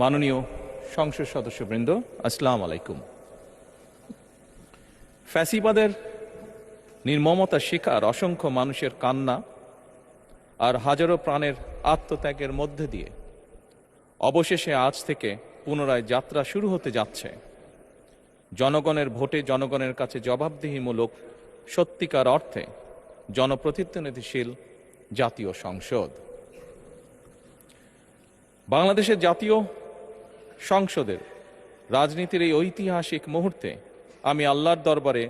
মাননীয় সংসদ সদস্যবৃন্দ, আসসালামু আলাইকুম। ফ্যাসিবাদের নির্মমতার শিকার অসংখ্য মানুষের কান্না আর হাজারো প্রাণের আত্মত্যাগের মধ্যে দিয়ে অবশেষে আজ থেকে পুনরায় যাত্রা শুরু হতে যাচ্ছে জনগণের ভোটে জনগণের কাছে জবাবদিহিমূলক সত্যিকার অর্থে জনপ্রতিনিধিশীল জাতীয় সংসদ। বাংলাদেশের জাতীয় সংসদের রাজনীতির এই ঐতিহাসিক মুহূর্তে আমি আল্লাহর দরবারে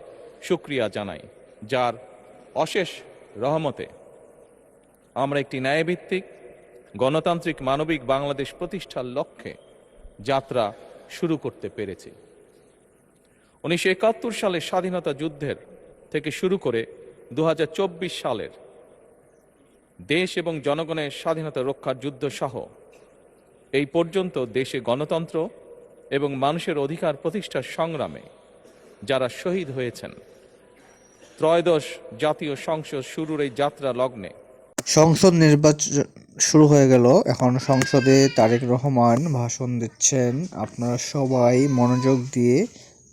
শুকরিয়া জানাই, যার অশেষ রহমতে আমরা একটি ন্যায়ভিত্তিক গণতান্ত্রিক মানবিক বাংলাদেশ প্রতিষ্ঠার লক্ষ্যে যাত্রা শুরু করতে পেরেছি। 1971 সালের স্বাধীনতা যুদ্ধের থেকে শুরু করে 2024 সালের দেশ এবং জনগণের স্বাধীনতা রক্ষার যুদ্ধ সহ এই পর্যন্ত দেশে গণতন্ত্র এবং মানুষের অধিকার প্রতিষ্ঠার সংগ্রামে যারা শহীদ হয়েছেন, ত্রয়োদশ জাতীয় সংসদ শুরুর এই যাত্রা লগ্নে সংসদ নির্বাচন শুরু হয়ে গেল। এখন সংসদে তারেক রহমান ভাষণ দিচ্ছেন। আপনারা সবাই মনোযোগ দিয়ে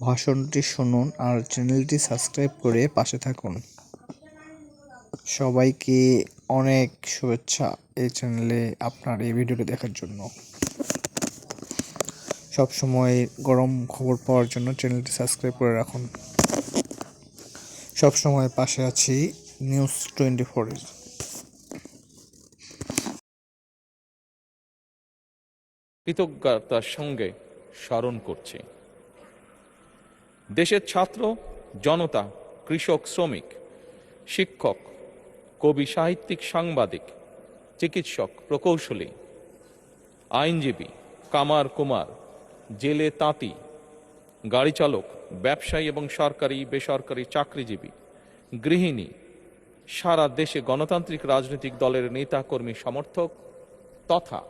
ভাষণটি শুনুন আর চ্যানেলটি সাবস্ক্রাইব করে পাশে থাকুন। সবাইকে অনেক শুভেচ্ছা এই চ্যানেলে আপনার এই ভিডিওটি দেখার জন্য। সবসময় গরম খবর পাওয়ার জন্য চ্যানেলটি সাবস্ক্রাইব করে রাখুন। সবসময় পাশে আছি নিউজ 24-এর। কৃতজ্ঞতার সঙ্গে স্মরণ করছি। দেশের ছাত্র জনতা, কৃষক, শ্রমিক, শিক্ষক, কবি, সাহিত্যিক, সাংবাদিক, চিকিৎসক, প্রকৌশলী, আইনজীবী, কামার কুমার, জেলে তাঁতি, গাড়ি চালক, ব্যবসায়ী এবং সরকারি বেসরকারি চাকরিজীবী, গৃহিণী, সারা দেশে গণতান্ত্রিক রাজনৈতিক দলের নেতা কর্মী সমর্থক তথা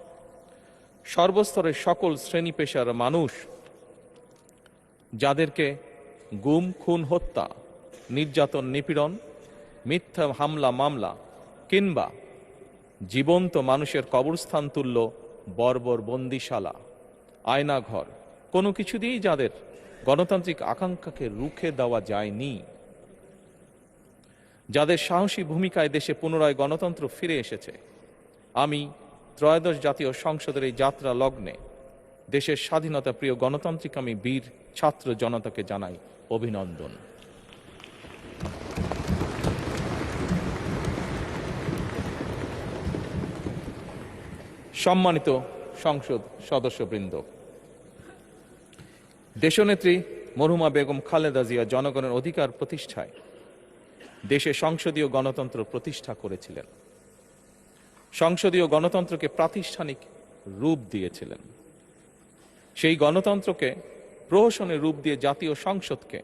সর্বস্তরের সকল শ্রেণী পেশার মানুষ যাদেরকে গুম, খুন, হত্যা, নির্যাতন, নিপীড়ন, মিথ্যা হামলা মামলা কিংবা জীবন্ত মানুষের কবরস্থান তুল্য বর্বর বন্দিশালা, আয়নাঘর, কোনো কিছু দিয়েই যাদের গণতান্ত্রিক আকাঙ্ক্ষাকে রুখে দেওয়া যায়নি, যাদের সাহসী ভূমিকায় দেশে পুনরায় গণতন্ত্র ফিরে এসেছে, আমি ত্রয়োদশ জাতীয় সংসদের এই যাত্রা লগ্নে দেশের স্বাধীনতা প্রিয় গণতান্ত্রিক আমি বীর ছাত্র জনতাকে জানাই অভিনন্দন। সম্মানিত সংসদ সদস্যবৃন্দ, দেশনেত্রী মরহুমা বেগম খালেদা জিয়া জনগণের অধিকার প্রতিষ্ঠায় দেশে সংসদীয় গণতন্ত্র প্রতিষ্ঠা করেছিলেন, সংসদীয় গণতন্ত্রকে প্রাতিষ্ঠানিক রূপ দিয়েছিলেন। সেই গণতন্ত্রকে প্রহসনের রূপ দিয়ে জাতীয় সংসদকে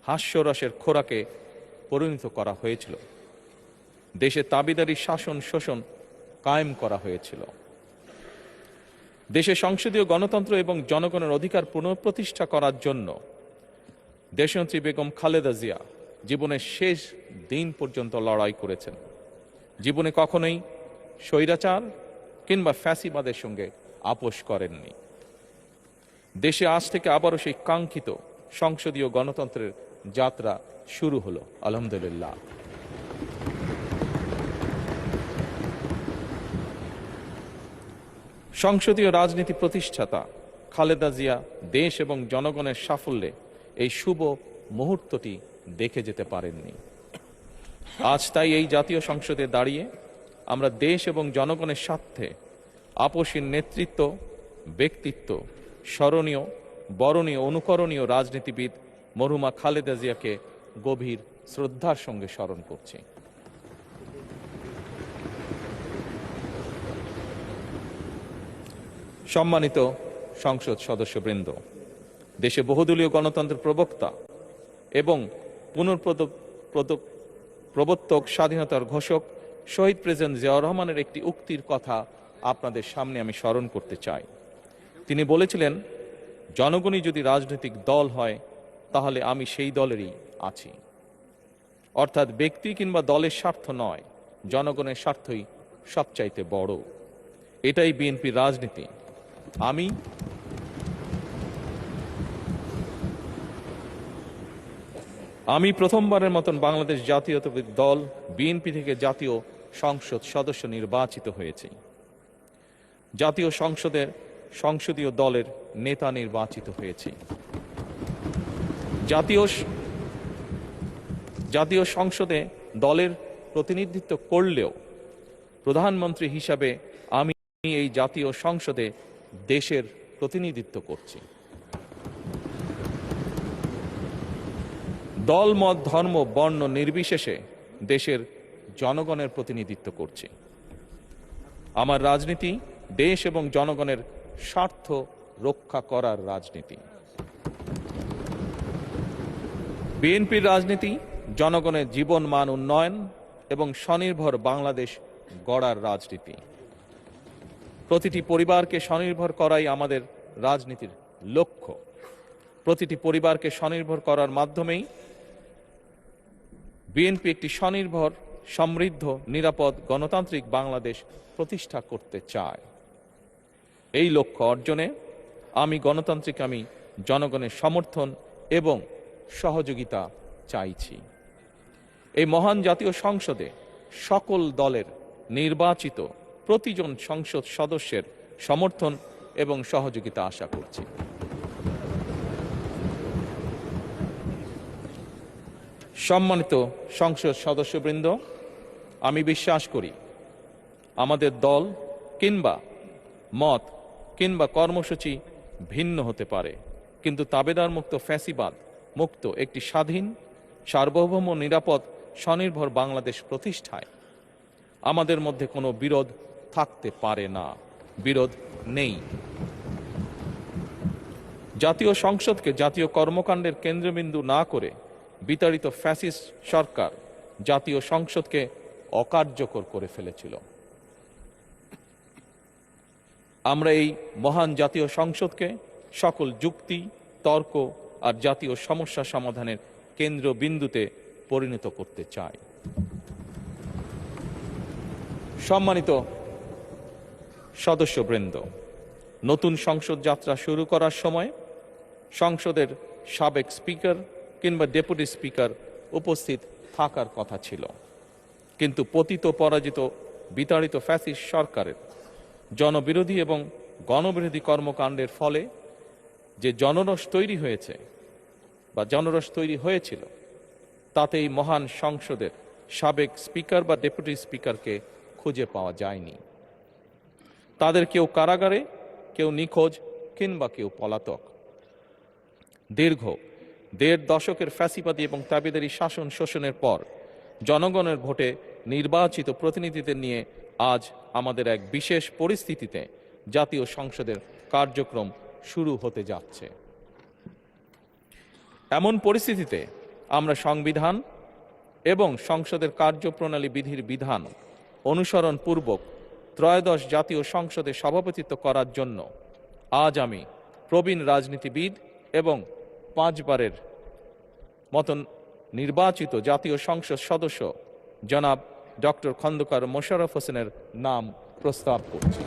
হাস্যরসের খোরাকে পরিণত করা হয়েছিল। দেশে তাবিদারি শাসন শোষণ কায়েম করা হয়েছিল। দেশে সংসদীয় গণতন্ত্র এবং জনগণের অধিকার পুনঃপ্রতিষ্ঠা করার জন্য দেশনেত্রী বেগম খালেদা জিয়া জীবনের শেষ দিন পর্যন্ত লড়াই করেছেন। জীবনে কখনোই স্বৈরাচার কিংবা ফ্যাসিবাদের সঙ্গে আপোষ করেননি। দেশে আজ থেকে আবারও সেই কাঙ্ক্ষিত সংসদীয় গণতন্ত্রের যাত্রা শুরু হলো, আলহামদুলিল্লাহ। সংসদীয় রাজনীতি প্রতিষ্ঠাতা খালেদা জিয়া দেশ এবং জনগণের সাফল্যে এই শুভ মুহূর্তটি দেখে যেতে পারেননি। আজ তাই এই জাতীয় সংসদে দাঁড়িয়ে আমরা দেশ এবং জনগণের স্বার্থে আপসীর নেতৃত্ব, ব্যক্তিত্ব, স্মরণীয়, বরণীয়, অনুকরণীয় রাজনীতিবিদ মরহুমা খালেদা জিয়াকে গভীর শ্রদ্ধার সঙ্গে স্মরণ করছি। সম্মানিত সংসদ সদস্যবৃন্দ, দেশে বহুদলীয় গণতন্ত্রের প্রবক্তা এবং প্রবর্তক, স্বাধীনতার ঘোষক শহীদ প্রেসিডেন্ট জিয়াউর রহমানের একটি উক্তির কথা আপনাদের সামনে আমি স্মরণ করতে চাই। তিনি বলেছিলেন, জনগণই যদি রাজনৈতিক দল হয় তাহলে আমি সেই দলেরই আছি। অর্থাৎ ব্যক্তি কিংবা দলের স্বার্থ নয়, জনগণের স্বার্থই সবচাইতে বড়। এটাই বিএনপির রাজনীতি। আমি আমি প্রথমবারের মতন বাংলাদেশ জাতীয়তাবাদী দল বিএনপি থেকে জাতীয় সংসদ সদস্য নির্বাচিত হয়েছি। জাতীয় সংসদের সংসদীয় দলের নেতা নির্বাচিত হয়েছি। জাতীয় সংসদে দলের প্রতিনিধিত্ব করলেও প্রধানমন্ত্রী হিসাবে আমি এই জাতীয় সংসদে দেশের প্রতিনিধিত্ব করছি। দল, মত, ধর্ম, বর্ণ নির্বিশেষে দেশের জনগণের প্রতিনিধিত্ব করছি। আমার রাজনীতি দেশ এবং জনগণের স্বার্থ রক্ষা করার রাজনীতি। বিএনপির রাজনীতি জনগণের জীবন মান উন্নয়ন এবং স্বনির্ভর বাংলাদেশ গড়ার রাজনীতি। প্রতিটি পরিবারকে স্বনির্ভর করাই আমাদের রাজনীতির লক্ষ্য। প্রতিটি পরিবারকে স্বনির্ভর করার মাধ্যমেই বিএনপি একটি স্বনির্ভর, সমৃদ্ধ, নিরাপদ, গণতান্ত্রিক বাংলাদেশ প্রতিষ্ঠা করতে চায়। এই লক্ষ্য অর্জনে আমি জনগণের সমর্থন এবং সহযোগিতা চাইছি। এই মহান জাতীয় সংসদে সকল দলের নির্বাচিত প্রতিজন সংসদ সদস্যের সমর্থন এবং সহযোগিতা আশা করছি। সম্মানিত সংসদ সদস্যবৃন্দ, আমি বিশ্বাস করি আমাদের দল কিংবা মত কিংবা কর্মসূচি ভিন্ন হতে পারে, কিন্তু তাবেদার মুক্ত, ফ্যাসিবাদ মুক্ত একটি স্বাধীন, সার্বভৌম, নিরাপদ, স্বনির্ভর বাংলাদেশ প্রতিষ্ঠায় আমাদের মধ্যে কোনো বিরোধ থাকতে পারে না, বিরোধ নেই। জাতীয় সংসদকে জাতীয় কর্মকাণ্ডের কেন্দ্রবিন্দু না করে বিতাড়িত ফ্যাসিস্ট সরকার জাতীয় সংসদকে অকার্যকর করে ফেলেছিল। আমরা এই মহান জাতীয় সংসদকে সকল যুক্তি, তর্ক আর জাতীয় সমস্যা সমাধানের কেন্দ্রবিন্দুতে পরিণত করতে চাই। সম্মানিত সদস্যবৃন্দ, নতুন সংসদ যাত্রা শুরু করার সময় সংসদের সাবেক স্পিকার কিংবা ডেপুটি স্পিকার উপস্থিত থাকার কথা ছিল, কিন্তু পতিত, পরাজিত, বিতাড়িত ফ্যাসিস্ট সরকারের জনবিরোধী এবং গণবিরোধী কর্মকাণ্ডের ফলে যে জনরোষ তৈরি হয়েছিল তাতে এই মহান সংসদের সাবেক স্পিকার বা ডেপুটি স্পিকারকে খুঁজে পাওয়া যায়নি। তাদের কেউ কারাগারে, কেউ নিখোঁজ কিংবা কেউ পলাতক। দীর্ঘ ১.৫ দশকের ফ্যাসিবাদী এবং তাবেদারি শাসন শোষণের পর জনগণের ভোটে নির্বাচিত প্রতিনিধিদের নিয়ে আজ আমাদের এক বিশেষ পরিস্থিতিতে জাতীয় সংসদের কার্যক্রম শুরু হতে যাচ্ছে। এমন পরিস্থিতিতে আমরা সংবিধান এবং সংসদের কার্যপ্রণালী বিধির বিধান অনুসরণ পূর্বক ত্রয়োদশ জাতীয় সংসদে সভাপতিত্ব করার জন্য আজ আমি প্রবীণ রাজনীতিবিদ এবং 5 বারের মতন নির্বাচিত জাতীয় সংসদ সদস্য জনাব ডক্টর খন্দকার মোশাররফ হোসেনের নাম প্রস্তাব করছি।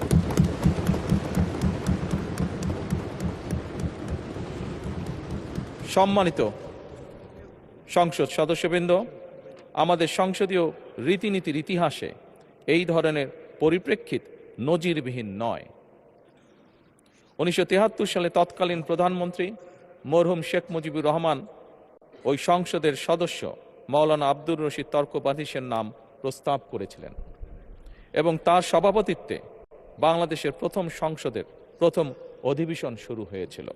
সম্মানিত সংসদ সদস্যবৃন্দ, আমাদের সংসদীয় রীতিনীতির ইতিহাসে এই ধরনের পরিপ্রেক্ষিত নজিরবিহীন নয়। 1973 সালে তৎকালীন প্রধানমন্ত্রী মরহুম শেখ মুজিবুর রহমান ওই সংসদের সদস্য মাওলানা আব্দুর রশিদ তর্কবাধীশের নাম প্রস্তাব করেছিলেন এবং তার সভাপতিত্বে বাংলাদেশের প্রথম সংসদের প্রথম অধিবেশন শুরু হয়েছিল।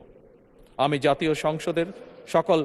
আমি জাতীয় সংসদের সকল